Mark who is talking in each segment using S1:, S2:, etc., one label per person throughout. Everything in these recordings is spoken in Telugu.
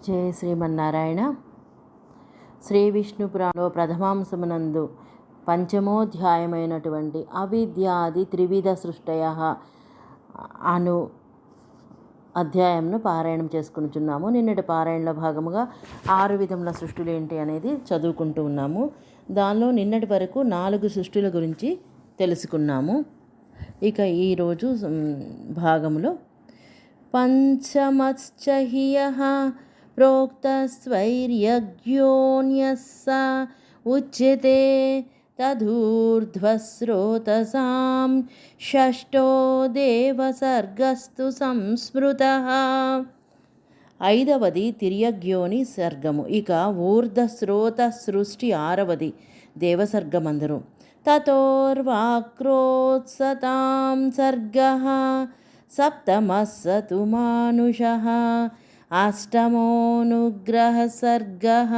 S1: జయ శ్రీమన్నారాయణ. శ్రీ విష్ణు పురాణంలో ప్రథమాంశమునందు పంచమోధ్యాయమైనటువంటి అవిద్యాది త్రివిధ సృష్టయ అను అధ్యాయంను పారాయణం చేసుకుంటున్నాము. నిన్నటి పారాయణలో భాగముగా 6 విధముల సృష్టులు ఏంటి అనేది చదువుకుంటూ ఉన్నాము. దానిలో నిన్నటి వరకు 4 సృష్టుల గురించి తెలుసుకున్నాము. ఇక ఈరోజు భాగంలో పంచమశ్చ హియః ప్రోక్తస్వైర్యజ్ఞోన్యస్స ఉచ్యతే తదూర్ధ్వస్రోతసాం షష్టో దేవసర్గస్తు సంస్మృతః. 5వది తిర్యగ్యోని సర్గము. ఇక ఊర్ధ్వస్రోత సృష్టి 6వది దేవసర్గమందరు. తతోర్వాక్రోత్సతాం సర్గః సప్తమస్సతు మానుషః అష్టమోనుగ్రహ సర్గః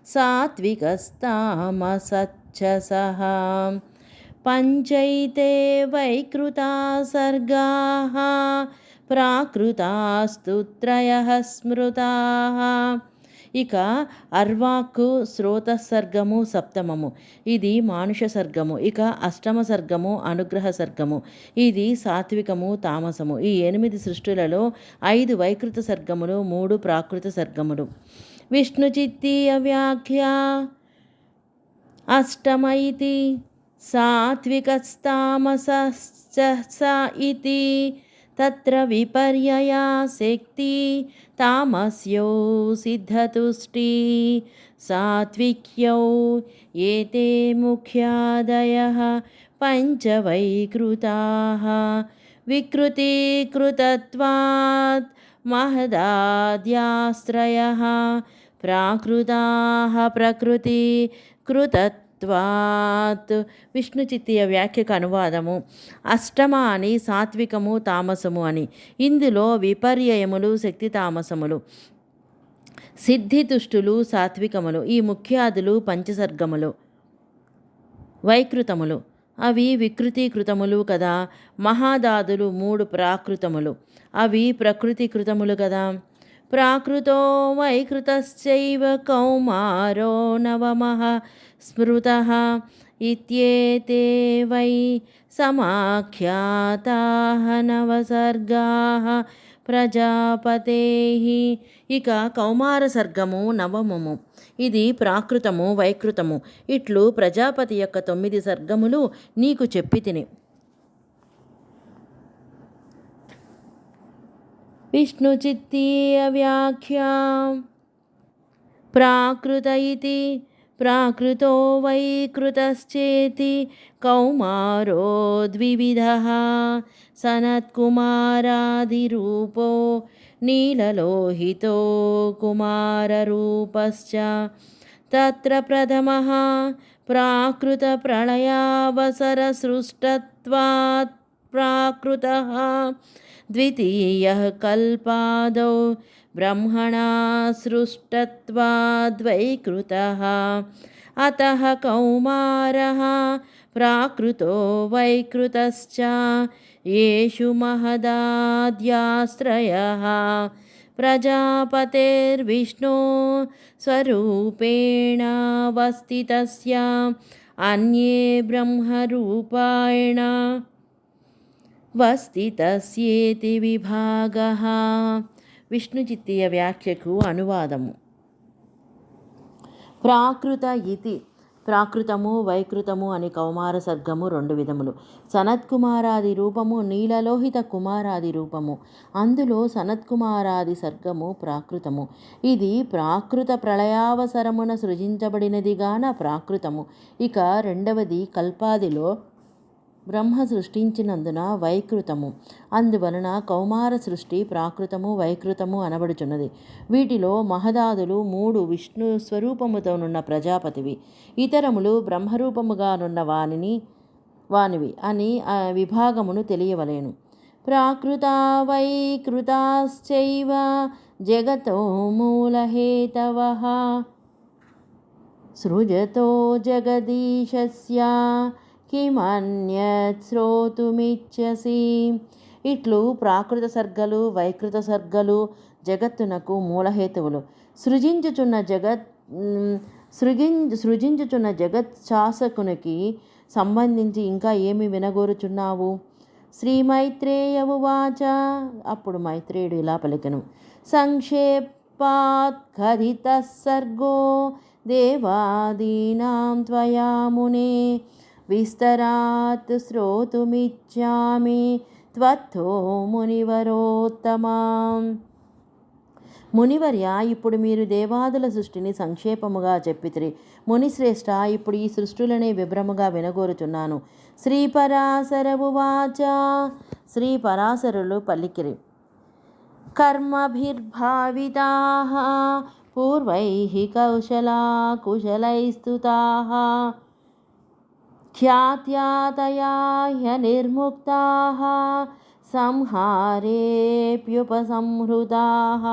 S1: సాత్వికస్తామసచ్చసః పంచైతే వైకృతా సర్గాః ప్రాకృతాస్తు త్రయః స్మృతాః. ఇక అర్వాక్కు శ్రోత సర్గము సప్తమము, ఇది మానుష సర్గము. ఇక అష్టమ సర్గము అనుగ్రహ సర్గము, ఇది సాత్వికము తామసము. ఈ 8 సృష్టులలో 5 వైకృత సర్గములు, 3 ప్రాకృత సర్గములు. విష్ణు చిత్తీయ వ్యాఖ్య అష్టమ ఇతి సాత్వికస్తామసశ్చ ఇతి తత్ర విపర్యయా శక్తి తామస్యౌ సిద్ధతుష్టి సాత్విక్యౌ ఏతే ముఖ్యాదయః పంచవైకృతాః వికృతీకృతత్వాత్ మహదాద్యాశ్రయః ప్రాకృతాః ప్రకృతీకృతత్వాత్. విష్ణు చిత్తీయ వ్యాఖ్యకు అనువాదము. అష్టమ అని సాత్వికము తామసము అని. ఇందులో విపర్యయములు శక్తి తామసములు, సిద్ధితుష్టులు సాత్వికములు, ఈ ముఖ్యాదులు పంచసర్గములు వైకృతములు, అవి వికృతీకృతములు కదా. మహాదాదులు 3 ప్రాకృతములు, అవి ప్రకృతికృతములు కదా. ప్రాకృతో వైకృతశ్చైవ కౌమారో నవమః స్మృతః ఇత్యేతే వై సమాఖ్యాతాః నవసర్గాః ప్రజాపతేః. ఇక కౌమార సర్గము నవమము, ఇది ప్రాకృతము వైకృతము. ఇట్లు ప్రజాపతి యొక్క 9 సర్గములు నీకు చెప్పితిని. విష్ణు చిత్తీయ వ్యాఖ్య ప్రాకృత ఇతి ప్రాకృతో వైకృతశ్చేతి కౌమారో ద్వివిధః సనత్కుమారాదిరూపో నీలలోహితో కుమారరూపశ్చ. తత్ర ప్రథమః ప్రాకృత ప్రళయావసర సృష్టత్వాత్ ప్రాకృతః ద్వితీయః కల్పాదౌ బ్రహ్మణా సృష్టత్వాద్వైకృతః అతః కౌమారః ప్రాకృతో వైకృతశ్చ యేషు మహదాద్యాశ్రయః ప్రజాపతేర్విష్ణో స్వరూపేణావస్థితస్య అన్యే బ్రహ్మరూపాయణ వస్థితస్యేతి విభాగః. విష్ణు చిత్తీయ వ్యాఖ్యకు అనువాదము. ప్రాకృత ఇతి ప్రాకృతము వైకృతము అని కౌమార సర్గము 2 విధములు. సనత్కుమారాది రూపము, నీలలోహిత కుమారాది రూపము. అందులో సనత్కుమారాది సర్గము ప్రాకృతము. ఇది ప్రాకృత ప్రళయావసరమున సృజించబడినదిగాన ప్రాకృతము. ఇక 2వది కల్పాదిలో బ్రహ్మ సృష్టించినందున వైకృతము. అందువలన కౌమార సృష్టి ప్రాకృతము వైకృతము అనబడుచున్నది. వీటిలో మహదాదులు 3 విష్ణు స్వరూపముతోనున్న ప్రజాపతివి, ఇతరములు బ్రహ్మరూపముగానున్న వానివి అని విభాగమును తెలియవలేను. ప్రాకృతా వైకృతాశ్చైవ జగతో మూలహేతవః సృజతో జగదీశస్య కిమన్యత్ శ్రోతుమిచ్చసి. ఇట్లు ప్రాకృత సర్గలు వైకృత సర్గలు జగత్తునకు మూలహేతువులు. సృజించుచున్న జగత్ శాసకునికి సంబంధించి ఇంకా ఏమి వినగోరుచున్నావు? శ్రీ మైత్రేయవువాచ. అప్పుడు మైత్రేయుడు ఇలా పలికెను. సంక్షేపాత్ కథిత సర్గో దేవాదీనాం త్వయా మునే విస్తరాత్ శ్రోతుమిచ్చామి త్వత్తో మునివరోత్తమాం. మునివర్య, ఇప్పుడు మీరు దేవాదుల సృష్టిని సంక్షేపముగా చెప్పితిరి. మునిశ్రేష్ఠ, ఇప్పుడు ఈ సృష్టులనే విభ్రముగా వినగోరుచున్నాను. శ్రీపరాశరవువాచ. శ్రీ పరాశరులు పలికిరి. కర్మభిర్భావితాః పూర్వైః కుశలైస్తుతాః ఖ్యాత్యాతయా హ్యనిర్ముక్తాః సంహారేప్యుపసంహృతాః.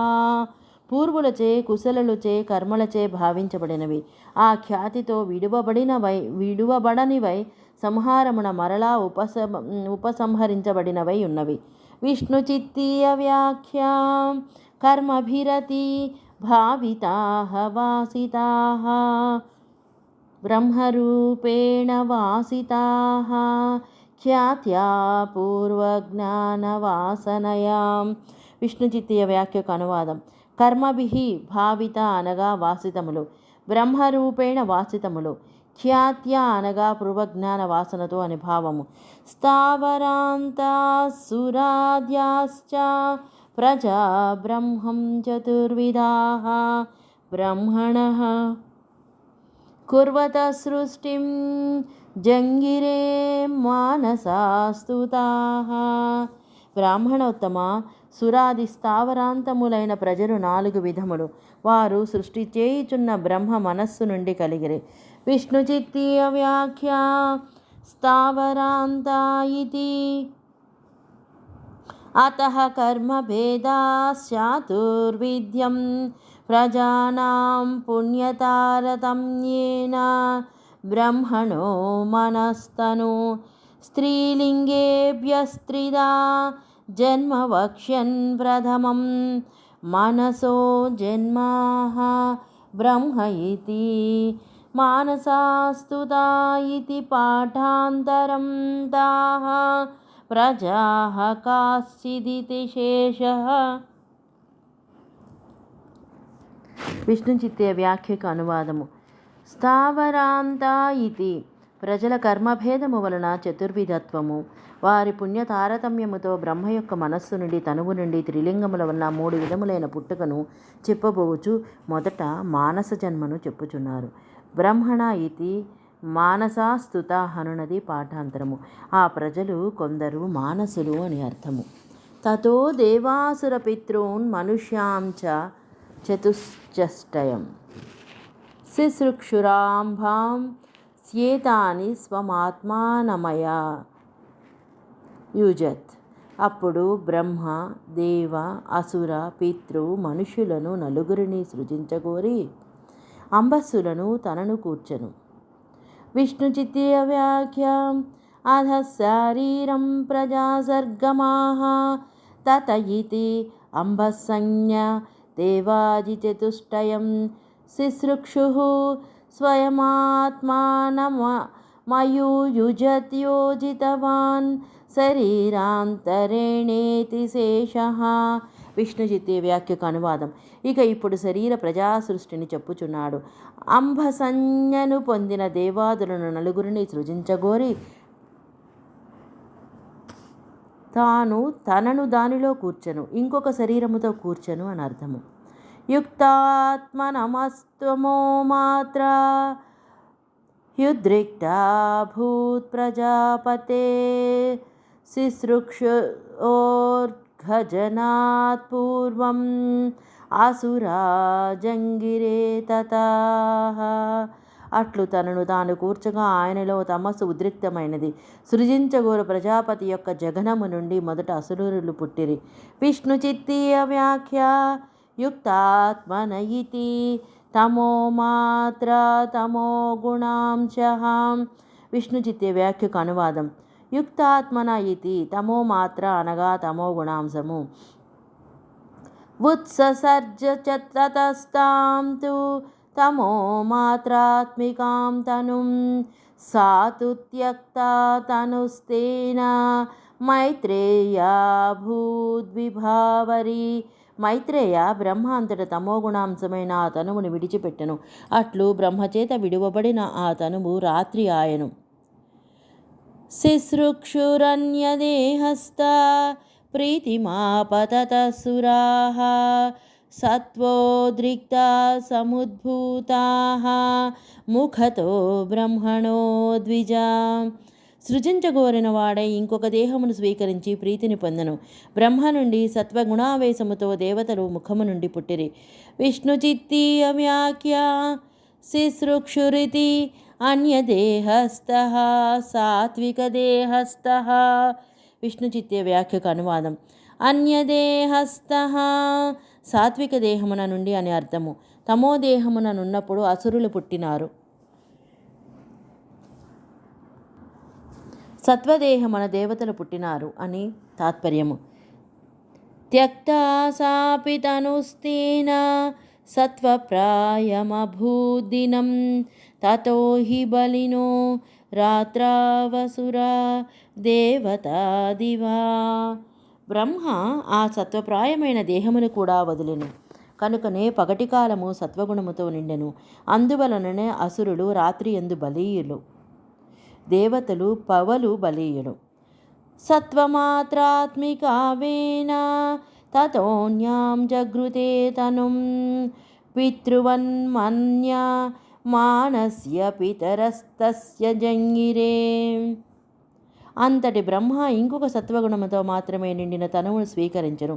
S1: పూర్వులచే కుశలులచే కర్మలచే భావించబడినవి, ఆ ఖ్యాతితో విడువబడనివై సంహారమున మరలా ఉపసంహరించబడినవై ఉన్నవి. విష్ణుచిత్తీయ వ్యాఖ్యాం కర్మభిరతి భావితాః వాసితాః బ్రహ్మరూపేణ వాసితాః ఖ్యాత్యా పూర్వజ్ఞానవాసనయాం. విష్ణుచిత్తీయ వ్యాఖ్యకు అనువాదం. కర్మభిః భావిత అనగా వాసితములు, బ్రహ్మరూపేణ వాసితములు, ఖ్యాత్య అనగా పూర్వజ్ఞాన వాసనతో అని భావము. స్థావరాంతాసురాద్యాశ్చ ప్రజా బ్రహ్మం చతుర్విధాః బ్రహ్మణః కుర్వత సృష్టిం జంగిరే మానసాస్తుతాః. బ్రాహ్మణోత్తమ, సురాది స్థావరాంతములైన ప్రజలు 4 విధములు. వారు సృష్టి చేయుచున్న బ్రహ్మ మనస్సు నుండి కలిగిరి. విష్ణుచిత్తీయ వ్యాఖ్య స్థావరాంతా ఇతి అతః కర్మభేదాశ్చాతుర్విధ్యం ప్రజానాం పుణ్యతారతమ్యేన బ్రహ్మణో మనస్తను స్త్రీలింగేభ్యస్త్రిదా జన్మ వక్ష్యన్ ప్రథమం మనసో జన్మాః బ్రహ్మ ఇతి మానసాస్తుతా ఇతి పాఠాంతరం తాః ప్రజాః కాశ్చిదితి శేషః. విష్ణుచిత్తీయ వ్యాఖ్యకు అనువాదము. స్థావరాంతా ఇతి ప్రజల కర్మభేదము వలన చతుర్విధత్వము, వారి పుణ్య తారతమ్యముతో బ్రహ్మ యొక్క మనస్సు నుండి తనువు నుండి త్రిలింగముల వలన 3 విధములైన పుట్టుకను చెప్పబోవచ్చు. మొదట మానస జన్మను చెప్పుచున్నారు. బ్రహ్మణ ఇతి మానసాస్తుత హనునది పాఠాంతరము. ఆ ప్రజలు కొందరు మానసులు అని అర్థము. తతో దేవాసుర పితॄన్ మనుష్యాం చ చతుశ్చష్టయం శిశ్రుక్షురాంభాం స్యేతాని స్వమాత్మానమయ యుజత్. అప్పుడు బ్రహ్మ, దేవ, అసుర, పితృ, మనుష్యులను 4 సృజించగోరి అంబస్సులను తనను కూర్చెను. విష్ణుచిత్తీయ వ్యాఖ్యాం అధ శారీరం ప్రజాసర్గమాః తత ఇతి అంబస్సంజ్ఞ దేవాజిచతుష్టయం శిశ్రుక్షుః స్వయమాత్మానమయుయుజత్యోజితవాన్ శరీరాంతరేణేతి శేషః. విష్ణుచిత్తీయ వ్యాఖ్యకు అనువాదం. ఇక ఇప్పుడు శరీర ప్రజా సృష్టిని చెప్పుచున్నాడు. అంబసంజ్ఞను పొందిన దేవాదులను 4 సృజించగోరి తనను దానిలో కూర్చెను, ఇంకొక శరీరముతో కూర్చెను అని అర్థము. యుక్తాత్మనమస్త్వమో మాత్ర హ్యుద్రిక్తా భూత్ ప్రజాపతే శిశ్రుక్షోర్ఘజనాత్ పూర్వం అసురా జంగిరే తతః. అట్లు తనను తాను కూర్చగా ఆయనలో తమస్సు ఉద్రిక్తమైనది. సృజించగోరు ప్రజాపతి యొక్క జగనము నుండి మొదట అసురులు పుట్టిరి. విష్ణుచిత్తీయ వ్యాఖ్య యుక్తాత్మన ఇతి తమో మాత్ర తమో గుణాంశః. విష్ణుచిత్తీయ వ్యాఖ్యకు అనువాదం. యుక్తాత్మన ఇతి తమో మాత్ర అనగా తమో గుణాంశము. उत्ससर्ज च ततस्तां तु तमो मात्रात्मिकां तनुं सा तु त्यक्ता तनुस्तेन మైత్రేయా భూద్విభావరి. మైత్రేయ బ్రహ్మ అంతట తమోగుణాంశమైన ఆ తనువును విడిచిపెట్టెను. అట్లు బ్రహ్మచేత విడువబడిన ఆ తనువు రాత్రి ఆయను. శుశ్రూక్షురన్యదేహస్థ ప్రీతిమాపతత సురాః సత్వోద్రిక్తా సముద్భూతాః ముఖతో బ్రహ్మణో ద్విజా. సృజించగోరిన వాడై ఇంకొక దేహమును స్వీకరించి ప్రీతిని పొందెను. బ్రహ్మ నుండి సత్వగుణావేశముతో దేవతలు ముఖము నుండి పుట్టిరి. విష్ణుచిత్తి అవ్యాఖ్య శుశ్రూక్షురితి అన్యదేహస్థః సాత్వికదేహస్థః. విష్ణుచిత్తే వ్యాఖ్యకు అనువాదం. అన్యదేహస్థః సాత్విక దేహమున నుండి అని అర్థము. తమో దేహమున నున్నప్పుడు అసురులు పుట్టినారు. సత్వదేహమున దేవతలు పుట్టినారు అని తాత్పర్యము. త్యక్తా సాపి తనుస్తేన సత్వప్రాయమభూదినం తతో హి బలినో రాత్రావసురా దేవతాదివా. బ్రహ్మ ఆ సత్వప్రాయమైన దేహమును కూడా వదిలెను. కనుకనే పగటి కాలము సత్వగుణముతో నిండెను. అందువలననే అసురులు రాత్రి యందు బలీయులు, దేవతలు పవలు బలీయులు. సత్వమాత్రాత్మికావేన తతోన్యాం జగృతే తనుం పితృవన్మన్య మానస్య పితరస్తస్య జంగిరే. అంతటి బ్రహ్మ ఇంకొక సత్వగుణముతో మాత్రమే నిండిన తనువును స్వీకరించను.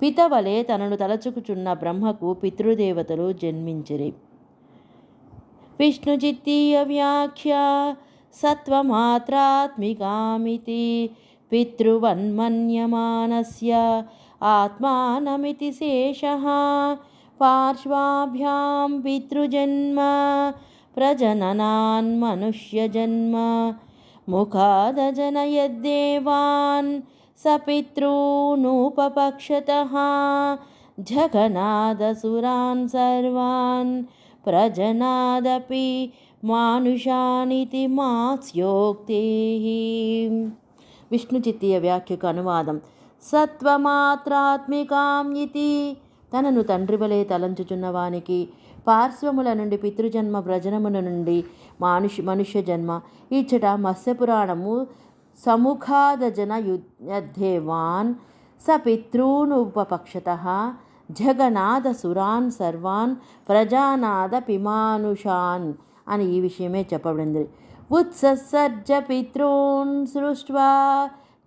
S1: పితవలే తనను తలచుకుచున్న బ్రహ్మకు పితృదేవతలు జన్మించిరి. విష్ణుచిత్తీయ వ్యాఖ్య సత్వమాత్రాత్మికామితి పితృవన్మన్యమానస్య ఆత్మానమితి శేషః పార్శ్వాభ్యాం పితృజన్మ ప్రజననాన్ మనుష్యజన్మ ముఖాదజనయద్దేవాన్ స పితॄనుపపక్షతః జగనాదసురాన్ సర్వాన్ ప్రజనాదపి మానుషానితి మాస్యోక్తేః. విష్ణుచిత్తీయ వ్యాఖ్యకు అనువాదం. సత్వమాత్రాత్మికాం ఇతి తనను తండ్రి వలె తలంచుచున్నవానికి పార్శ్వముల నుండి పితృజన్మ, వ్రజనముల నుండి మనుష్య జన్మ. ఇచ్చట మత్స్యపురాణము సముఖాదజన యుద్ధేవాన్ స పితॄనుపపక్షతః జగనాద సురాన్ సర్వాన్ ప్రజానాద పిమానుషాన్ అని ఈ విషయమే చెప్పబడింది. ఉత్సర్జ పితॄన్ సృష్ట్వా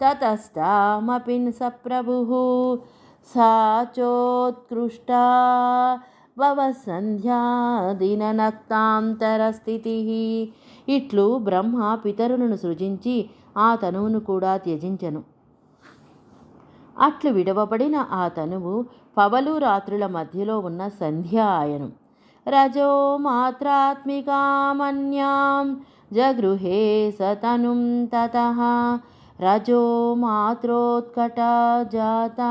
S1: తతస్తామపి స ప్రభుః సాచోత్కృష్టా భవసంధ్యాదిననక్తాంతరస్థితిః. ఇట్లు బ్రహ్మ పితరులను సృజించి ఆ తనువును కూడా త్యజించెను. అట్లు విడవబడిన ఆ తనువు పవలు రాత్రుల మధ్యలో ఉన్న సంధ్య ఆయను. రజో మాత్రాత్మికామన్యాం జగృహే సతనుం తతః రజో మాత్రోత్కటా జాతా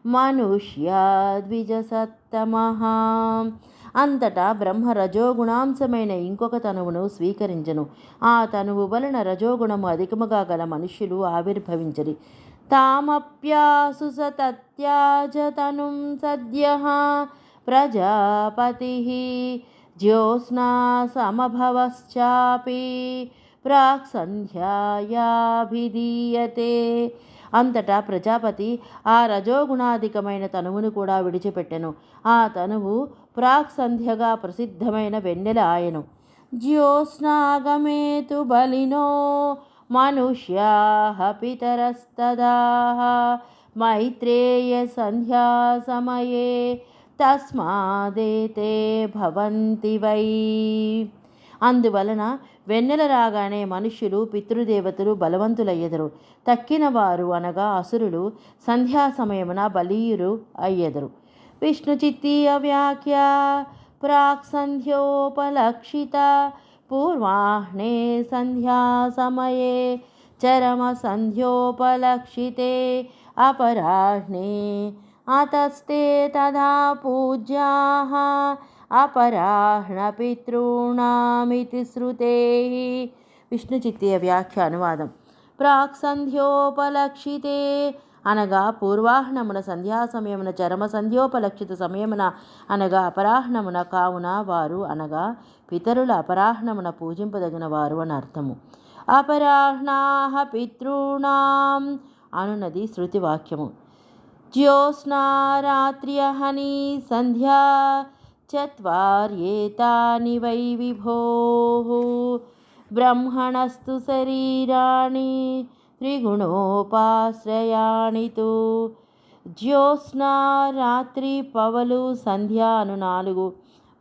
S1: మనుష్యా ద్విజసత్తమః. అంతటా బ్రహ్మ రజోగుణాంశమైన ఇంకొక తనువును స్వీకరించెను. ఆ తనువు వలన రజోగుణము అధికముగా గల మనుష్యులు ఆవిర్భవించరి. తామప్యాసు స తత్యాజ తనుం సద్యః ప్రజాపతిః జ్యోత్స్నా సమభవశ్చాపి ప్రాక్ సంధ్యాయాభిధీయతే. అంతటా ప్రజాపతి ఆ రజోగుణాధికమైన తనువును కూడా విడిచిపెట్టెను. ఆ తనువు ప్రాక్ సంధ్యగా ప్రసిద్ధమైన వెన్నెల ఆయను. జ్యోత్స్నాగమేతు బలినో మనుష్యాః పితరస్తదాః మైత్రేయ సంధ్యా సమయే తస్మాదేతే భవంతి వై. అందువలన వెన్నెల రాగానే మనుష్యులు పితృదేవతలు బలవంతులయ్యెదరు. తక్కిన వారు అనగా అసురులు సంధ్యా సమయమున బలీయులు అయ్యెదరు. విష్ణుచిత్తీయ వ్యాఖ్య ప్రాక్ సంధ్యోపలక్షిత పూర్వాహ్నే సంధ్యా సమయే చరమ సంధ్యోపలక్షితే అపరాహ్నే अतस्ते तदा पूज्याः अपराह्णपितॄणामिति श्रुतेः. విష్ణుచిత్తీయ వ్యాఖ్య అనువాదం. ప్రాక్సంధ్యోపలక్షితే అనగా పూర్వాహ్నమున సంధ్యా సమయమున, చరమ సంధ్యోపలక్షిత సమయమున అనగా అపరాహ్నమున, కావున వారు అనగా పితరుల అపరాహ్నమున పూజింపదగిన వారు అని అర్థము. అపరాహ్నాః పితॄణాం అనునది శృతి వాక్యము. జ్యోత్స్నా రాత్ర్యహని సంధ్యా చత్వార్యేతాని వై విభోః బ్రహ్మణస్తు శరీరాణి త్రిగుణోపాశ్రయాణి తు. జ్యోత్స్నా రాత్రి, పవలు, సంధ్య అను 4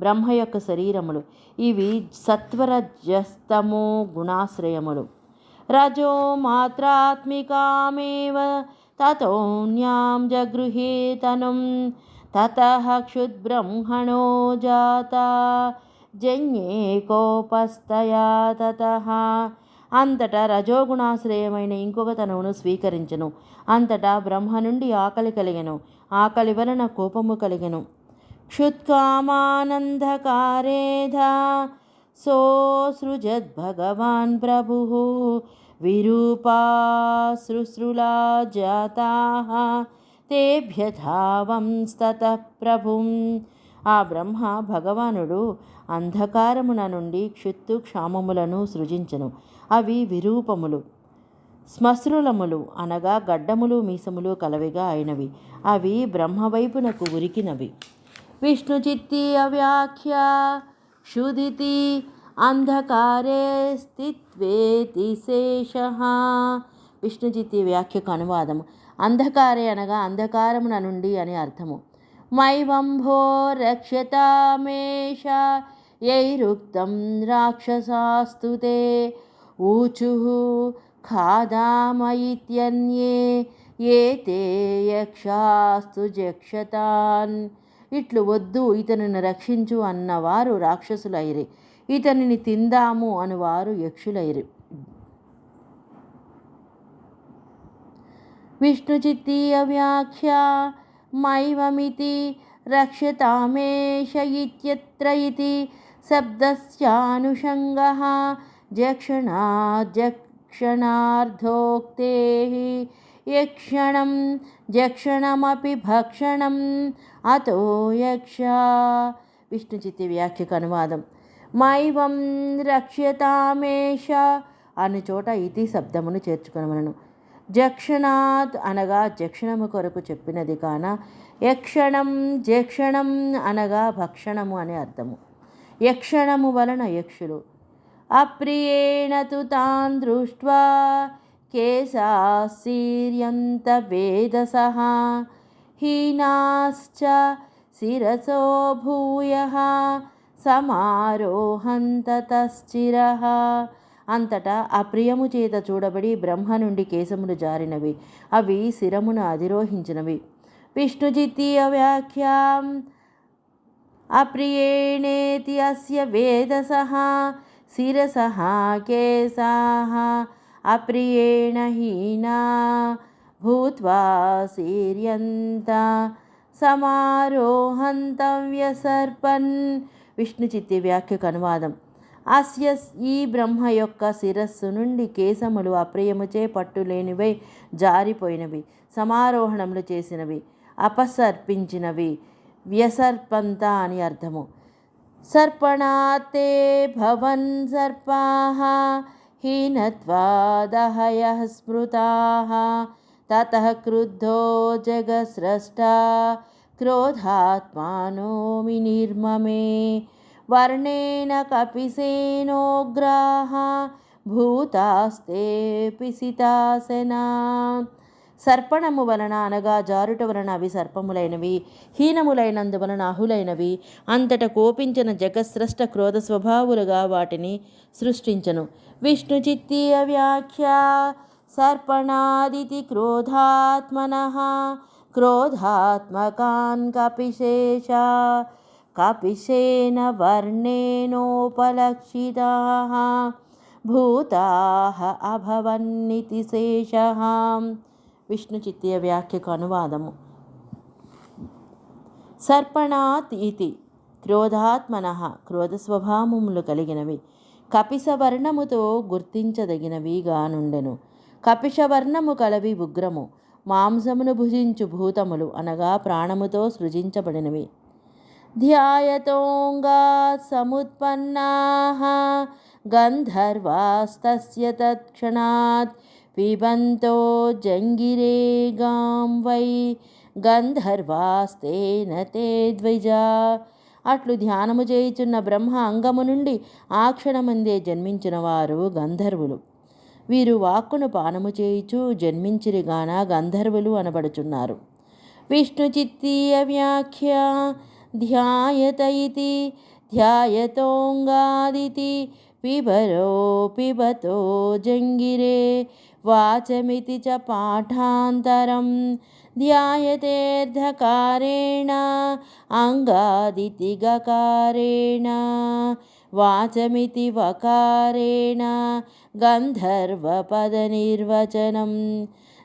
S1: బ్రహ్మ యొక్క శరీరములు. ఇవి సత్వరజస్తమో గుణాశ్రయములు. రజో మాత్రాత్మికామేవ తతోన్యాం జగృహే తనుం తతః క్షుద్బ్రహ్మణో జాతా జన్యే కోపస్తయా తతః. అంతటా రజోగుణాశ్రయమైన ఇంకొక తనువును స్వీకరించెను. అంతటా బ్రహ్మ నుండి ఆకలి కలిగెను. ఆకలి వలన కోపము కలిగెను. క్షుత్కామానందకారేధా సోసృజద్భగవాన్ ప్రభుః విరూపాశ్రుశ్రులా జాతాః తేభ్యధావంస్తతః ప్రభుం. ఆ బ్రహ్మ భగవానుడు అంధకారమున నుండి క్షుత్తు క్షామములను సృజించెను. అవి విరూపములు, శ్మశ్రులములు అనగా గడ్డములు మీసములు కలవిగా అయినవి. అవి బ్రహ్మవైపునకు ఉరికినవి. విష్ణుచిత్తీయ వ్యాఖ్య. క్షుదితి అంధకారే స్థిత్వేతి శేషః. విష్ణుచిత్తీయ వ్యాఖ్యకు అనువాదము. అంధకారే అనగా అంధకారమున నుండి అని అర్థము. మైవంభో రక్ష్యతామేష యైరుక్తం రాక్షసాస్తుతే ఊచుః ఖాదామయిత్యన్యే ఏతే యక్షాస్తు జక్షతాన్. ఇట్లు వద్దు, ఇతనిని రక్షించు అన్నవారు రాక్షసులైరి, ఇతనిని తిందాము అనువారు యక్షులైరి. విష్ణుచిత్తీయ వ్యాఖ్య. మైవమితి రక్ష్యతామేష ఇత్యత్ర ఇతి శబ్దస్యానుషంగః జక్షణార్ధోక్తేః యక్షణం జక్షణమపి భక్షణం అతో యక్ష. విష్ణుచిత్తీయ వ్యాఖ్యకు అనువాదం. మైవం రక్ష్యతామేష అను చోట ఇతి శబ్దమును చేర్చుకొనవలెను. జక్షణాత్ అనగా జక్షణము కొరకు చెప్పినది కాన, యక్షణం జక్షణం అనగా భక్షణము అని అర్థము. యక్షణము వలన యక్షులు. అప్రియేణ తు తాన్ దృష్ట్వా కేశాశీర్యంత వేదసః హీనాశ్చ శిరసో భూయః సమారోహంత తశ్చిరః. అంతటా అప్రియము చేత చూడబడి బ్రహ్మ నుండి కేశములు జారినవి, అవి శిరమును అధిరోహించినవి. విష్ణుచిత్తీయ వ్యాఖ్యాం. అప్రియేణేతి అస్య వేదసః శిరసః కేశాః అప్రియేణ హీనా భూత్వా శీర్యంత సమారోహంతం వ్యసర్పన్. విష్ణుచిత్తీయ వ్యాఖ్యకు అనువాదం. అస్య ఈ బ్రహ్మ యొక్క శిరస్సు నుండి కేశములు అప్రియముచే పట్టులేనివై జారిపోయినవి, సమారోహణములు చేసినవి, అపసర్పించినవి, వ్యసర్పంత అని అర్థము. సర్పణాతే భవన్ సర్పాః హీనత్వాదహయః స్మృతాః తతః క్రుద్ధో జగస్రష్టా క్రోధాత్మానో వినిర్మమే వర్ణేన కపిసేనోగ్రాః భూతాస్తే పిసితాసనా. సర్పణము వలన అనగా జారుట వలన అవి సర్పములైనవి, హీనములైనందువలన అహులైనవి. అంతట కోపించిన జగస్రష్ట క్రోధ స్వభావులుగా వాటిని సృష్టించను. విష్ణుచిత్తీయ వ్యాఖ్య. సర్పణాదితి క్రోధాత్మనః క్రోధాత్మకాన్ కపిశేషా కపిశేన వర్ణేనోపలక్షితాః భూతాః అభవన్నితి శేషః. విష్ణుచిత్తీయ వ్యాఖ్యకు అనువాదము. సర్పణాత్ ఇతి క్రోధాత్మనః క్రోధస్వభావములు కలిగినవి కపిసవర్ణముతో గుర్తించదగినవిగా నుండెను. కపిషవర్ణము కలవి ఉగ్రము మాంసమును భుజించు భూతములు అనగా ప్రాణముతో సృజించబడినవి. ధ్యాయతోంగా సముత్పన్నాః గంధర్వాస్తస్య తత్క్షణాత్ పిబంతో జంగిరే గాం వై గంధర్వాస్తేన తే ద్విజా. అట్లు ధ్యానము చేయుచున్న బ్రహ్మ అంగము నుండి ఆ క్షణమందే జన్మించిన వారు గంధర్వులు. వీరు వాక్కును పానము చేయుచు జన్మించిరిగాన గంధర్వులు అనబడుచున్నారు. విష్ణుచిత్తీయ వ్యాఖ్య ధ్యాయత ఇతి ధ్యాయతోంగాదితి పిబరో పిబతో జంగిరే వాచమితి చ పాఠాంతరం ధ్యాయతేర్ధకారేణ అంగాదితి గకారేణ వాచమితి వకారేణ గంధర్వపదనిర్వచనం.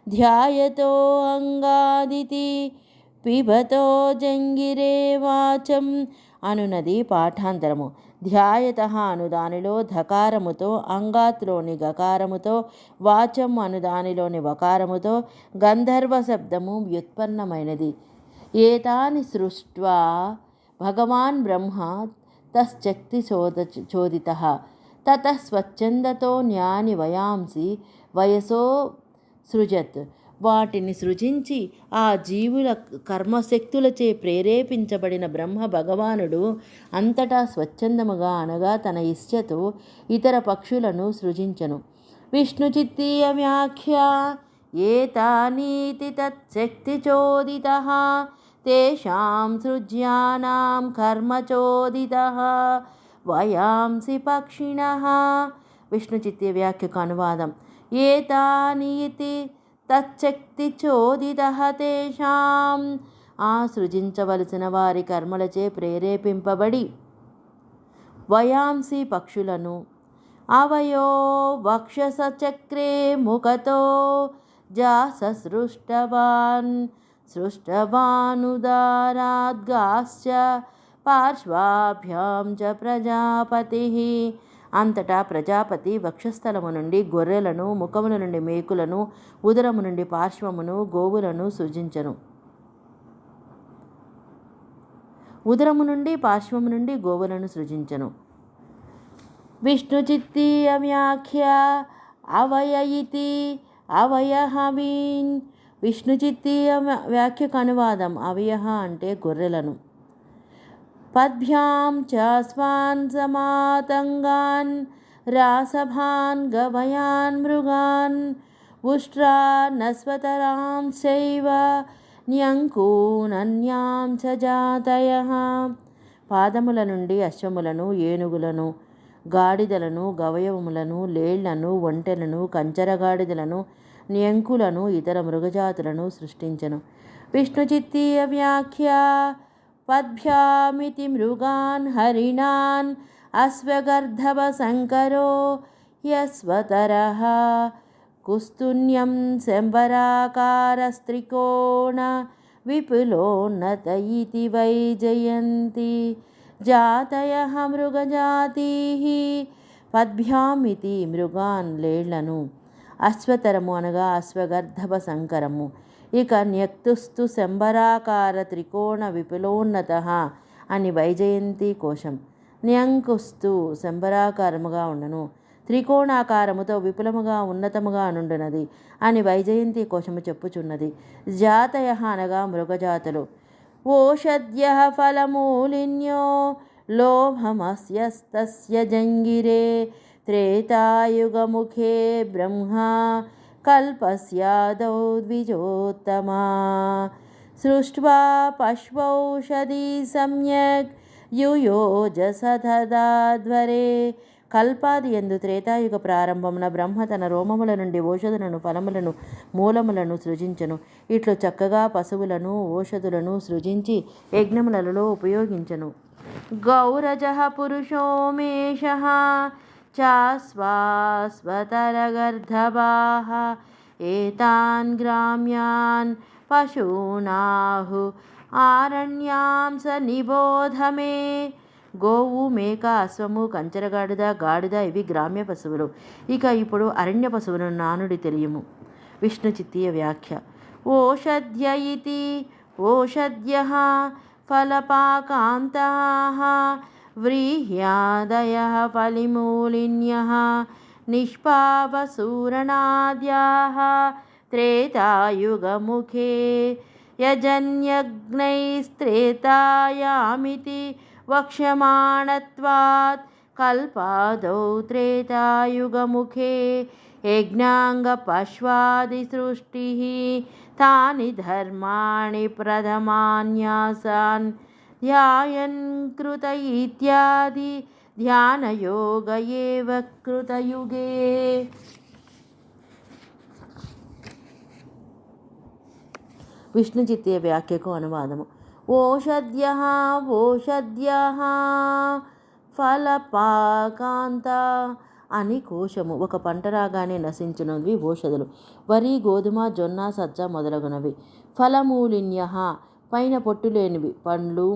S1: ధ్యాయతో అంగాదితి పిబతో జంగిరే వాచం అనునది పాఠాంతరము. ధ్యాయత అను దానిలో ధకారముతో, అంగాత్లోని గకారముతో, వాచం అను దానిలోని వకారముతో గంధర్వ శబ్దము వ్యుత్పన్నమైనది. ఏతాని సృష్ట్వా భగవాన్ బ్రహ్మ తశ్చక్తి చోదితః తతః స్వచ్ఛందతో జ్ఞాని వయాంసి వయసో సృజత్. వాటిని సృజించి ఆ జీవుల కర్మశక్తులచే ప్రేరేపించబడిన బ్రహ్మ భగవానుడు అంతటా స్వచ్ఛందముగా అనగా తన ఇష్టతో ఇతర పక్షులను సృజించను. విష్ణుచిత్తీయ వ్యాఖ్య ఏతానీతి తచ్చక్తిచోదితః తేషాం సృజ్యానాం కర్మచోదితః వయాంసి పక్షిణః. విష్ణుచిత్తీయ వ్యాఖ్యకు అనువాదం. ఏతానీతి తచ్చక్తి చోదితః తేషాం ఆ సృజించవలసిన వారి కర్మలచే ప్రేరేపింపబడి వయాంసి పక్షులను అవయో వక్షసచక్రే ముఖతో జాస సృష్టవానుదారాద్గాశ్చ పార్శ్వాభ్యాం చ ప్రజాపతిః. అంతటా ప్రజాపతి వక్షస్థలము నుండి గొర్రెలను, ముఖముల నుండి మేకులను, ఉదరము నుండి పార్శ్వమును, గోవులను సృజించను. ఉదరము నుండి పార్శ్వము నుండి గోవులను సృజించను. విష్ణుచిత్తీయ వ్యాఖ్య అవయ ఇతి అవయహవీన్. విష్ణుచిత్తీయ వ్యాఖ్యకు అనువాదం. అవయహ అంటే గొర్రెలను. పద్భ్యాం చ స్వాన్ సమాతంగాన్ రాసభాన్ గవయాన్ మృగాన్ ఉష్ట్రానస్వతరాం చైవ న్యంకూనన్యాం చ జాతయః. పాదముల నుండి అశ్వములను, ఏనుగులను, గాడిదలను, గవయవములను, లేళ్లను, ఒంటెలను, కంచరగాడిదలను, న్యంకులను, ఇతర మృగజాతులను సృష్టించను. విష్ణుచిత్తీయ వ్యాఖ్య పద్భ్యామితి మృగాన్ హరిణాన్ అశ్వగర్ధవ సంకరో యస్వతరః కుస్తున్యం శంబరాకారస్త్రికోణ విపులోన్నత ఇతి వైజయంతి జాతయః మృగజాతీః. పద్భ్యామితి మృగాన్ లేళ్లను, అశ్వతరము అనగా అశ్వగర్ధవ సంకరము, ఇక న్యక్తుస్తు శంబరాకార త్రికోణ విపులోన్నత అని వైజయంతి కోశం. న్యంకుస్తు శంబరాకారముగా ఉండను, త్రికోణాకారముతో విపులముగా ఉన్నతముగా నుండునది అని వైజయంతి కోశము చెప్పుచున్నది. జాతయ అనగా మృగజాతులు. ఓషధ్య ఫలమూలిన్యో లోభమస్యస్తస్య జంగిరే త్రేతాయుగముఖే బ్రహ్మా కల్పస్యాదౌ ద్విజోత్తమా సృష్ట్వా పశ్వౌషధీ సమ్యక్ యుయోజసధదాధ్వరే. కల్పాది యందు త్రేతాయుగ ప్రారంభమున బ్రహ్మ తన రోమముల నుండి ఓషధులను, ఫలములను, మూలములను సృజించెను. ఇట్లు చక్కగా పశువులను, ఓషధులను సృజించి యజ్ఞములలో ఉపయోగించెను. గౌరజః పురుషో మేషః చాస్వాస్వతరగర్ధవాః ఏతాన్ గ్రామ్యాన్ పశూనాహు ఆరణ్యాంస నిబోధమే. గోవు, మేక, అశ్వము, కంచరగాడిద, గాడిద ఇవి గ్రామ్య పశువులు. ఇక ఇప్పుడు అరణ్య పశువుల నానుడి తెలియము. విష్ణు చిత్తీయ వ్యాఖ్య. ఓషధ్య ఇతి ఓషధ్యః ఫలపాకాంతాః వ్రీహ్యాదయః ఫలిమూలిన్యః నిష్పాపసూరణాద్యాః త్రేతాయుగముఖే యజన్యగ్నైస్త్రేతాయామితి వక్ష్యమాణత్వాత్ కల్పాదౌ త్రేతాయుగముఖే యజ్ఞాంగపశ్వాదిసృష్టిః తాని ధర్మాణి ప్రథమాన్యాసాన్ ధ్యాయన్ కృత ఇత్యాది ధ్యానయోగ ఏవ కృతయుగే. విష్ణు చిత్తీయ వ్యాఖ్యకు అనువాదము. ఓషధ్యః ఓషధ్యః ఫలపాకాంత అని కోశము. ఒక పంట రాగానే నశించినవి ఓషధులు. వరి, గోధుమ, జొన్న, సజ్జ మొదలగునవి. ఫలమూలిన్యః పైన పొట్టు లేనివి. పండ్లు,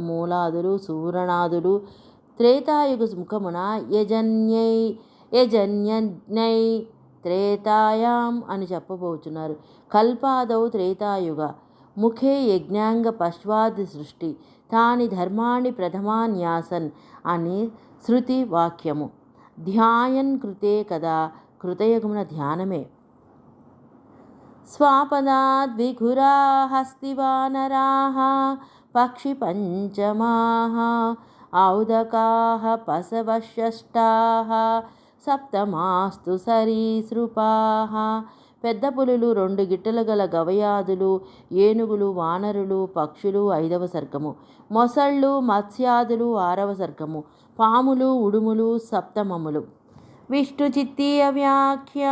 S1: మూలాదులు, సూరణాదులు. త్రేతాయుగ ముఖమున యజన్యై త్రేతాయాం అని చెప్పబోచున్నారు. కల్పాదౌ త్రేతాయుగ ముఖే యజ్ఞాంగ పశ్వాది సృష్టి తాని ధర్మాణి ప్రథమాన్యాసన్ అని శృతి వాక్యము. ధ్యాయన్ కృతే కదా కృతయుగమున ధ్యానమే. స్వాపదాద్విఘురా హస్తివానరాః పక్షి పంచమాః ఔదకాః పశవషష్టాః సప్తమాస్తు సరీసృపాః. పెద్ద పులులు, 2 గిట్టలు గల గవయాదులు, ఏనుగులు, వానరులు, పక్షులు 5వ సర్గము. మొసళ్ళు, మత్స్యాదులు 6వ సర్గము. పాములు, ఉడుములు సప్తమములు. విష్ణు చిత్తీయ వ్యాఖ్య.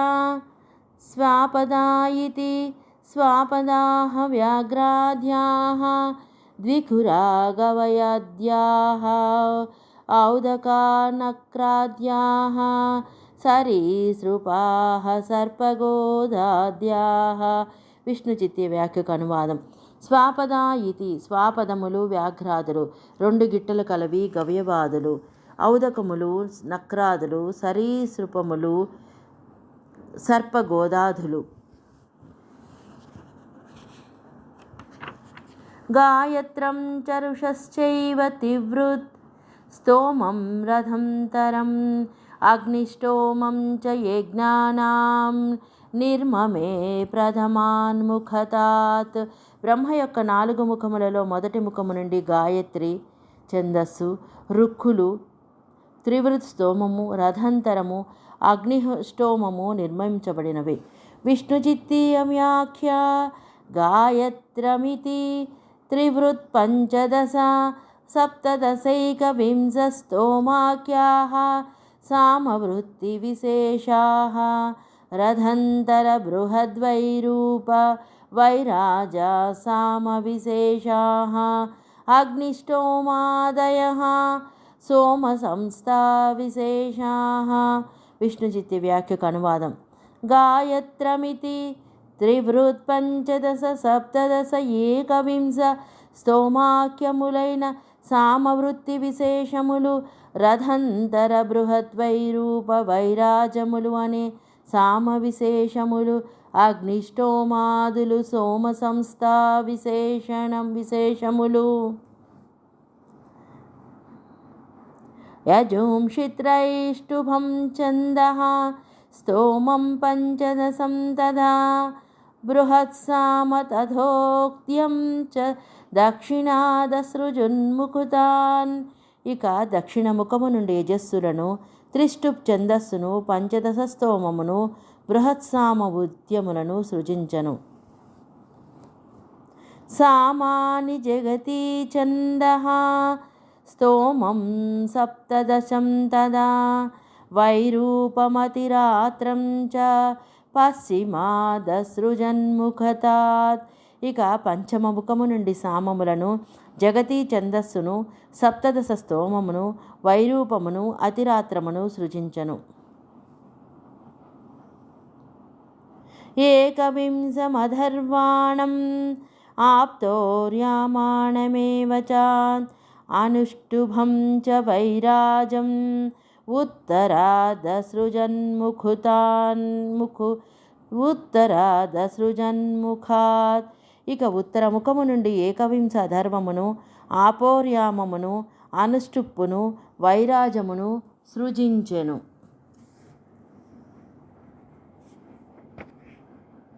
S1: స్వాపదా ఇతి స్వాపదాః వ్యాఘ్రాద్యాః ద్విఖురా గవయాద్యాః ఔదకా నక్రాద్యాః సరీసృపాః సర్పగోదాద్యాః. విష్ణు చిత్తీయ వ్యాఖ్యకు అనువాదం. స్వాపదా ఇతి స్వాపదములు వ్యాఘ్రాదులు, 2 గిట్టలు కలవి గవ్యవాదులు, ఔదకములు నక్రాదులు, సరీసృపములు సర్పగోదాదులు. గాయత్రం చరుషశ్చైవ తివృత్ స్తోమం రథం తరం అగ్నిష్టోమం చ యజ్ఞానాం నిర్మమే ప్రథమాన్ముఖతాత్. బ్రహ్మ యొక్క 4 ముఖములలో మొదటి ముఖము నుండి గాయత్రి ఛందస్సు, రుక్కులు, త్రివృత్ స్తోమము, రథంతరము, అగ్నిష్టోమము నిర్మించబడినవి. విష్ణు చిత్తీయ వ్యాఖ్య. గాయత్రమితి త్రివృత్ పంచదశ సప్తదశైకవింశ స్తోమాఖ్యాః సామవృత్తి విశేషాః రథంతర బృహద్వైరూప వైరాజ సామ విశేషాః అగ్నిష్టోమాదయః సోమ సంస్థా విశేషాః. విష్ణు చిత్తీయ వ్యాఖ్యకు అనువాదం. గాయత్రమితి త్రివృత్ పంచదశ సప్తదశ ఏకవింశ స్తోమాఖ్యములైన సామవృత్తి విశేషములు, రథంతర బృహద్వైరూప వైరాజములు అనే సామ విశేషములు, అగ్నిష్టోమాదులు సోమ సంస్థా విశేషములు. యజుంషిత్రైష్టుభం ఛందః స్తోమం పంచదశం తదా బృహత్సామ తథోక్త్యం చ దక్షిణాదసృజున్ముఖుతాన్. ఇక దక్షిణ ముఖము నుండి యజస్సులను, త్రిష్టుప్ ఛందస్సును, పంచదశ స్తోమమును, బృహత్సామ ఉద్యములను సృజించను. సామాని జగతి ఛందః స్తోమం సప్తదశం తదా వైరూపమతిరాత్రం చ పశ్చిమాదసృజన్ముఖతాత్. ఇక పంచమ ముఖము నుండి సామములను, జగతి ఛందస్సును, సప్తదశ స్తోమమును, వైరూపమును, అతిరాత్రమును సృజించను. ఏకవింశమధర్వాణం ఆప్తోర్యామాణమేవ చ అనుష్టుభం చ వైరాజం ఉత్తరాదసృజన్ముఖాత్. ఇక ఉత్తరముఖము నుండి ఏకవింశ అధర్వమును, ఆపోర్యామమును, అనుష్టుప్పును, వైరాజమును సృజించెను.